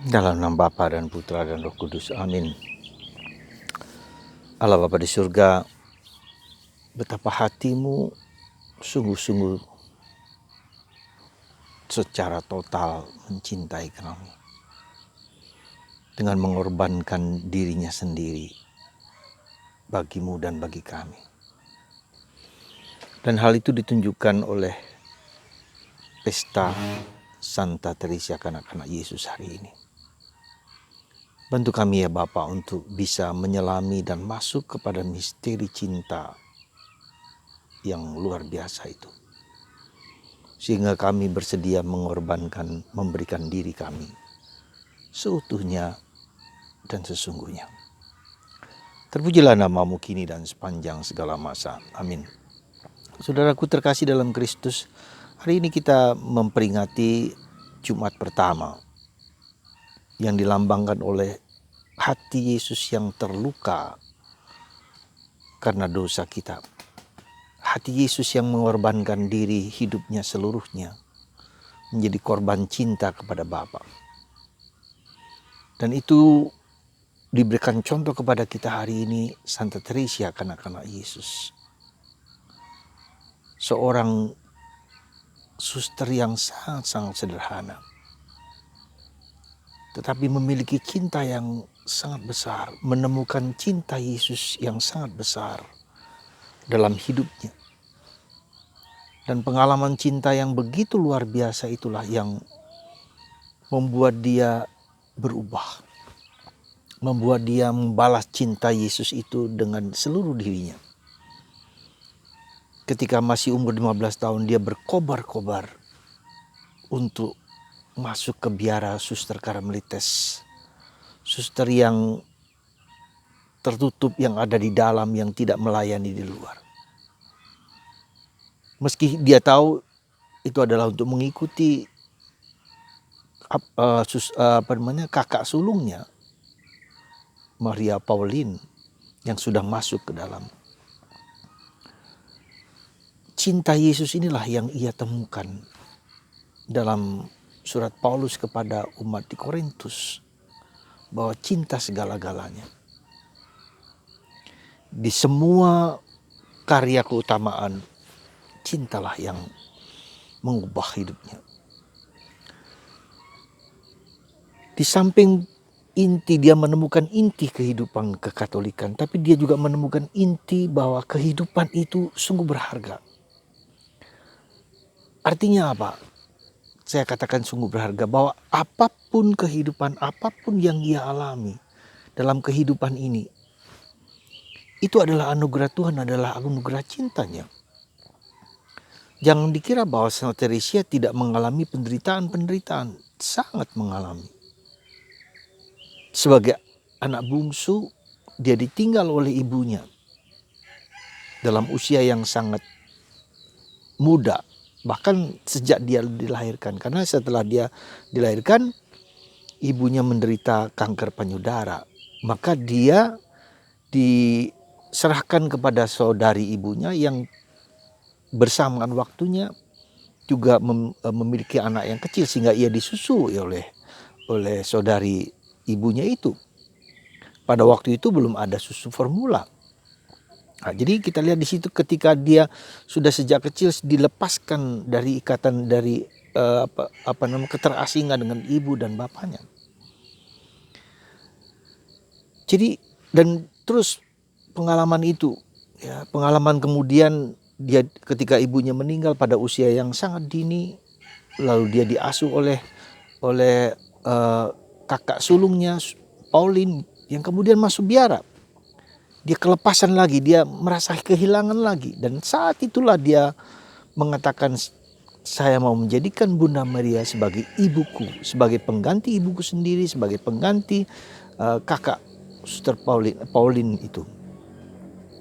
Dalam nama Bapa dan Putra dan Roh Kudus, amin. Allah Bapa di surga, betapa hatimu sungguh-sungguh secara total mencintai kami dengan mengorbankan dirinya sendiri bagimu dan bagi kami. Dan hal itu ditunjukkan oleh pesta Santa Teresa kanak-kanak Yesus hari ini. Bantu kami ya Bapa untuk bisa menyelami dan masuk kepada misteri cinta yang luar biasa itu. Sehingga kami bersedia mengorbankan, memberikan diri kami seutuhnya dan sesungguhnya. Terpujilah namamu kini dan sepanjang segala masa. Amin. Saudaraku terkasih dalam Kristus, hari ini kita memperingati Jumat pertama yang dilambangkan oleh hati Yesus yang terluka karena dosa kita. Hati Yesus yang mengorbankan diri hidupnya seluruhnya menjadi korban cinta kepada Bapa. Dan itu diberikan contoh kepada kita hari ini Santa Teresa kanak-kanak Yesus. Seorang suster yang sangat-sangat sederhana, tetapi memiliki cinta yang sangat besar, menemukan cinta Yesus yang sangat besar dalam hidupnya. Dan pengalaman cinta yang begitu luar biasa itulah yang membuat dia berubah, membuat dia membalas cinta Yesus itu dengan seluruh dirinya. Ketika masih umur 15 tahun dia berkobar-kobar untuk masuk ke biara suster Karmelites. Suster yang tertutup, yang ada di dalam, yang tidak melayani di luar. Meski dia tahu itu adalah untuk mengikuti kakak sulungnya, Maria Pauline, yang sudah masuk ke dalam. Cinta Yesus inilah yang ia temukan dalam surat Paulus kepada umat di Korintus, bahwa cinta segala-galanya. Di semua karya keutamaan, cintalah yang mengubah hidupnya. Di samping inti, dia menemukan inti kehidupan kekatolikan, tapi dia juga menemukan inti bahwa kehidupan itu sungguh berharga. Artinya apa? Saya katakan sungguh berharga, bahwa apapun kehidupan, apapun yang ia alami dalam kehidupan ini, itu adalah anugerah Tuhan, adalah anugerah cintanya. Jangan dikira bahwa Santa Teresa tidak mengalami penderitaan-penderitaan, sangat mengalami. Sebagai anak bungsu, dia ditinggal oleh ibunya dalam usia yang sangat muda, bahkan sejak dia dilahirkan. Karena setelah dia dilahirkan, ibunya menderita kanker payudara, maka dia diserahkan kepada saudari ibunya yang bersamaan waktunya juga memiliki anak yang kecil, sehingga ia disusui oleh saudari ibunya itu. Pada waktu itu belum ada susu formula. Nah, jadi kita lihat di situ ketika dia sudah sejak kecil dilepaskan dari ikatan dari keterasingan dengan ibu dan bapaknya. Jadi dan terus pengalaman itu, ya, pengalaman kemudian dia ketika ibunya meninggal pada usia yang sangat dini, lalu dia diasuh oleh kakak sulungnya Pauline yang kemudian masuk biara. Dia kelepasan lagi, dia merasa kehilangan lagi, dan saat itulah dia mengatakan, saya mau menjadikan Bunda Maria sebagai ibuku, sebagai pengganti ibuku sendiri, sebagai pengganti kakak Suster Pauline itu.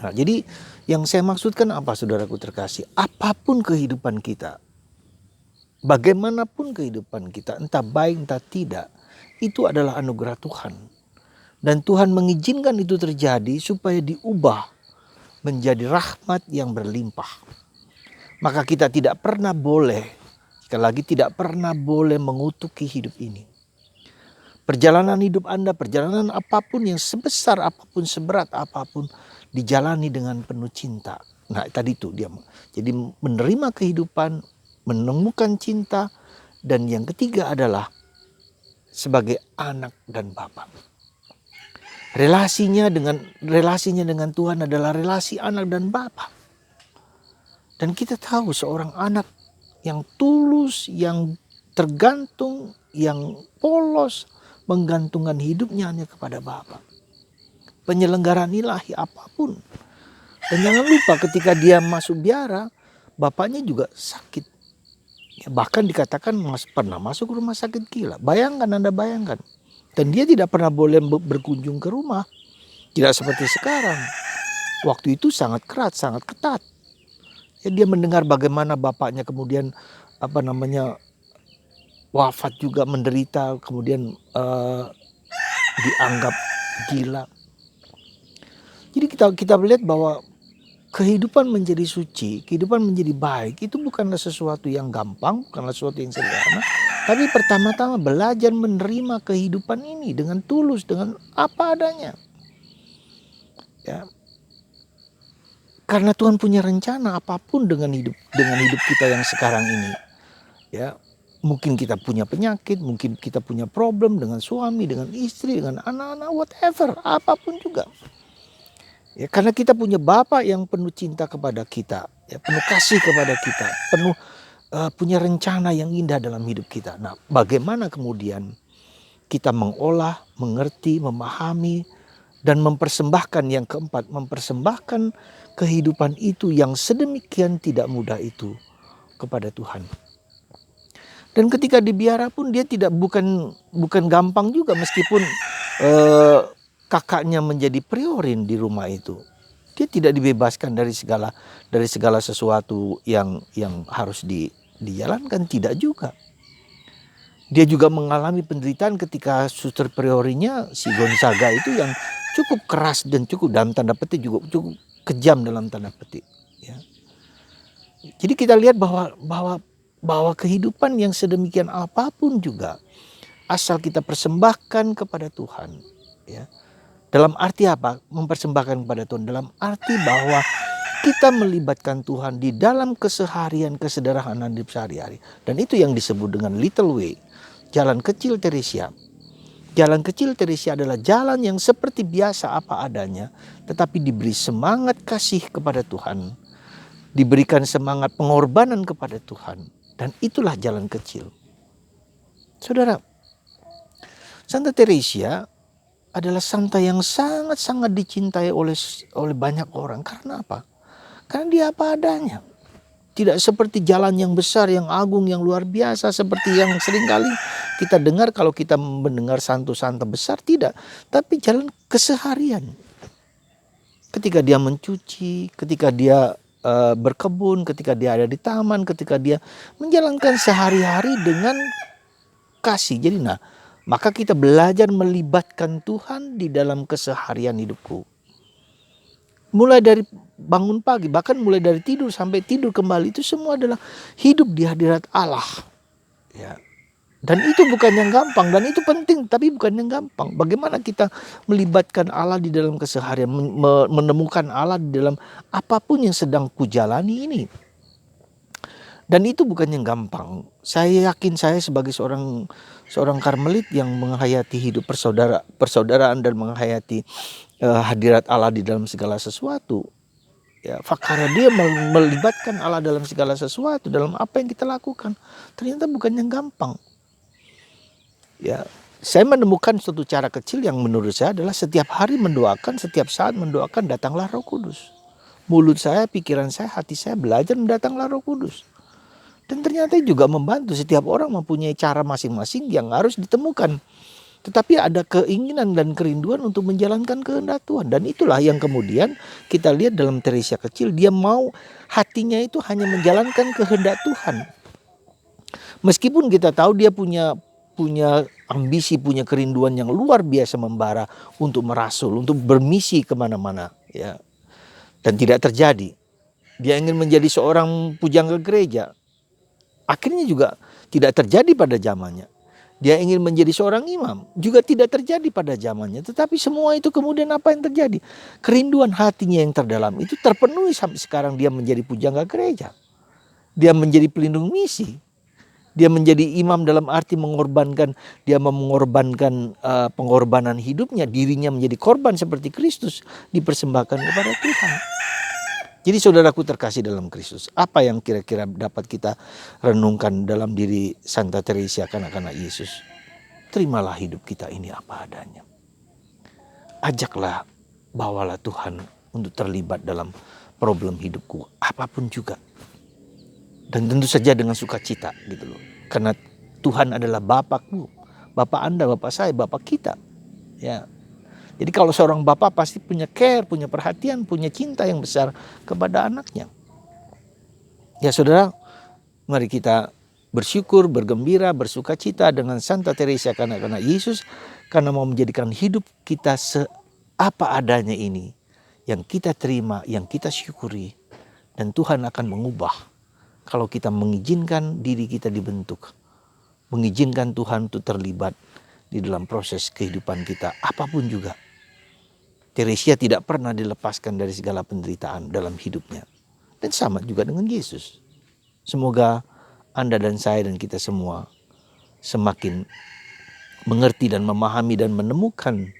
Nah, jadi yang saya maksudkan apa, saudaraku terkasih? Apapun kehidupan kita, bagaimanapun kehidupan kita, entah baik entah tidak, itu adalah anugerah Tuhan. Dan Tuhan mengizinkan itu terjadi supaya diubah menjadi rahmat yang berlimpah. Maka kita tidak pernah boleh, sekali lagi tidak pernah boleh mengutuki hidup ini. Perjalanan hidup Anda, perjalanan apapun yang sebesar apapun, seberat apapun, dijalani dengan penuh cinta. Nah tadi itu dia. Jadi menerima kehidupan, menemukan cinta, dan yang ketiga adalah sebagai anak dan bapa. Relasinya dengan Tuhan adalah relasi anak dan bapa. Dan kita tahu seorang anak yang tulus, yang tergantung, yang polos, menggantungkan hidupnya hanya kepada Bapa. Penyelenggaraan ilahi apapun. Dan jangan lupa ketika dia masuk biara, bapaknya juga sakit. Ya, bahkan dikatakan pernah masuk rumah sakit gila. Anda bayangkan. Dan dia tidak pernah boleh berkunjung ke rumah. Tidak seperti sekarang. Waktu itu sangat keras, sangat ketat. Ya, dia mendengar bagaimana bapaknya kemudian wafat juga, menderita, kemudian dianggap gila. Jadi kita melihat bahwa kehidupan menjadi suci, kehidupan menjadi baik itu bukanlah sesuatu yang gampang, bukanlah sesuatu yang sederhana. Tapi pertama-tama belajar menerima kehidupan ini dengan tulus, dengan apa adanya. Ya. Karena Tuhan punya rencana apapun dengan hidup kita yang sekarang ini. Ya. Mungkin kita punya penyakit, mungkin kita punya problem dengan suami, dengan istri, dengan anak-anak, whatever, apapun juga. Ya, karena kita punya Bapa yang penuh cinta kepada kita, ya, penuh kasih kepada kita, penuh punya rencana yang indah dalam hidup kita. Nah, bagaimana kemudian kita mengolah, mengerti, memahami, dan mempersembahkan yang keempat, mempersembahkan kehidupan itu yang sedemikian tidak mudah itu kepada Tuhan. Dan ketika di biara pun dia bukan gampang juga, meskipun kakaknya menjadi priorin di rumah itu. Dia tidak dibebaskan dari segala sesuatu yang harus dijalankan, tidak juga. Dia juga mengalami penderitaan ketika suster priorinya si Gonzaga itu yang cukup keras dan cukup dalam tanda petik juga cukup kejam dalam tanda petik. Ya. Jadi kita lihat bahwa kehidupan yang sedemikian apapun juga asal kita persembahkan kepada Tuhan, ya. Dalam arti apa? Mempersembahkan kepada Tuhan dalam arti bahwa kita melibatkan Tuhan di dalam keseharian, kesederhanaan hidup sehari-hari. Dan itu yang disebut dengan little way, jalan kecil Teresia. Jalan kecil Teresia adalah jalan yang seperti biasa apa adanya, tetapi diberi semangat kasih kepada Tuhan, diberikan semangat pengorbanan kepada Tuhan. Dan itulah jalan kecil. Saudara, Santa Teresia adalah santa yang sangat-sangat dicintai oleh banyak orang. Karena apa? Karena dia apa adanya. Tidak seperti jalan yang besar, yang agung, yang luar biasa, seperti yang seringkali kita dengar kalau kita mendengar santo-santa besar. Tidak, tapi jalan keseharian. Ketika dia mencuci, ketika dia berkebun, ketika dia ada di taman, ketika dia menjalankan sehari-hari dengan kasih. Jadi maka kita belajar melibatkan Tuhan di dalam keseharian hidupku. Mulai dari bangun pagi, bahkan mulai dari tidur sampai tidur kembali, itu semua adalah hidup di hadirat Allah. Ya. Dan itu bukan yang gampang, dan itu penting, tapi bukan yang gampang. Bagaimana kita melibatkan Allah di dalam keseharian, menemukan Allah di dalam apapun yang sedang kujalani ini. Dan itu bukan yang gampang. Saya yakin saya sebagai seorang karmelit yang menghayati hidup persaudaraan dan menghayati hadirat Allah di dalam segala sesuatu. Ya, karena dia melibatkan Allah dalam segala sesuatu, dalam apa yang kita lakukan, ternyata bukan yang gampang. Ya, saya menemukan suatu cara kecil yang menurut saya adalah setiap hari mendoakan, setiap saat mendoakan, datanglah Roh Kudus. Mulut saya, pikiran saya, hati saya belajar datanglah Roh Kudus. Dan ternyata juga membantu. Setiap orang mempunyai cara masing-masing yang harus ditemukan. Tetapi ada keinginan dan kerinduan untuk menjalankan kehendak Tuhan. Dan itulah yang kemudian kita lihat dalam Teresia kecil. Dia mau hatinya itu hanya menjalankan kehendak Tuhan. Meskipun kita tahu dia punya ambisi, punya kerinduan yang luar biasa membara untuk merasul, untuk bermisi kemana-mana. Ya. Dan tidak terjadi. Dia ingin menjadi seorang pujangga gereja. Akhirnya juga tidak terjadi pada zamannya. Dia ingin menjadi seorang imam, juga tidak terjadi pada zamannya. Tetapi semua itu kemudian apa yang terjadi? Kerinduan hatinya yang terdalam itu terpenuhi sampai sekarang dia menjadi pujangga gereja. Dia menjadi pelindung misi. Dia menjadi imam dalam arti mengorbankan, dia mengorbankan pengorbanan hidupnya, dirinya menjadi korban seperti Kristus dipersembahkan kepada Tuhan. Jadi saudaraku terkasih dalam Kristus, apa yang kira-kira dapat kita renungkan dalam diri Santa Teresa kanak-kanak Yesus? Terimalah hidup kita ini apa adanya. Ajaklah, bawalah Tuhan untuk terlibat dalam problem hidupku, apapun juga. Dan tentu saja dengan sukacita gitu loh. Karena Tuhan adalah Bapakmu, Bapak Anda, Bapak saya, Bapak kita. Ya. Jadi kalau seorang bapak pasti punya care, punya perhatian, punya cinta yang besar kepada anaknya. Ya saudara, mari kita bersyukur, bergembira, bersukacita dengan Santa Teresa kanak-kanak Yesus. Karena mau menjadikan hidup kita seapa adanya ini. Yang kita terima, yang kita syukuri. Dan Tuhan akan mengubah. Kalau kita mengizinkan diri kita dibentuk. Mengizinkan Tuhan untuk terlibat di dalam proses kehidupan kita. Apapun juga. Teresia tidak pernah dilepaskan dari segala penderitaan dalam hidupnya. Dan sama juga dengan Yesus. Semoga Anda dan saya dan kita semua semakin mengerti dan memahami dan menemukan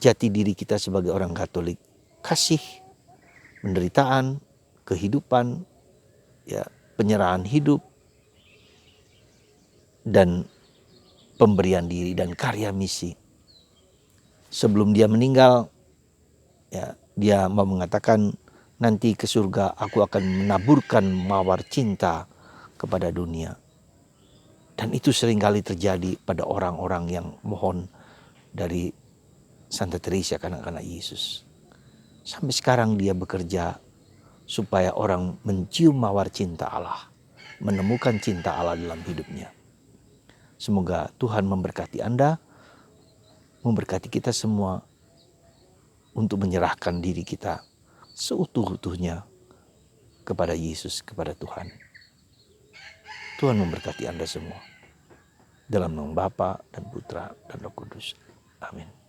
jati diri kita sebagai orang Katolik. Kasih, penderitaan, kehidupan, ya, penyerahan hidup, dan pemberian diri dan karya misi. Sebelum dia meninggal, ya, dia mau mengatakan nanti ke surga aku akan menaburkan mawar cinta kepada dunia. Dan itu seringkali terjadi pada orang-orang yang mohon dari Santa Teresa kanak-kanak Yesus. Sampai sekarang dia bekerja supaya orang mencium mawar cinta Allah, menemukan cinta Allah dalam hidupnya. Semoga Tuhan memberkati Anda, memberkati kita semua untuk menyerahkan diri kita seutuh-utuhnya kepada Yesus, kepada Tuhan. Tuhan memberkati Anda semua. Dalam nama Bapa dan Putra dan Roh Kudus. Amin.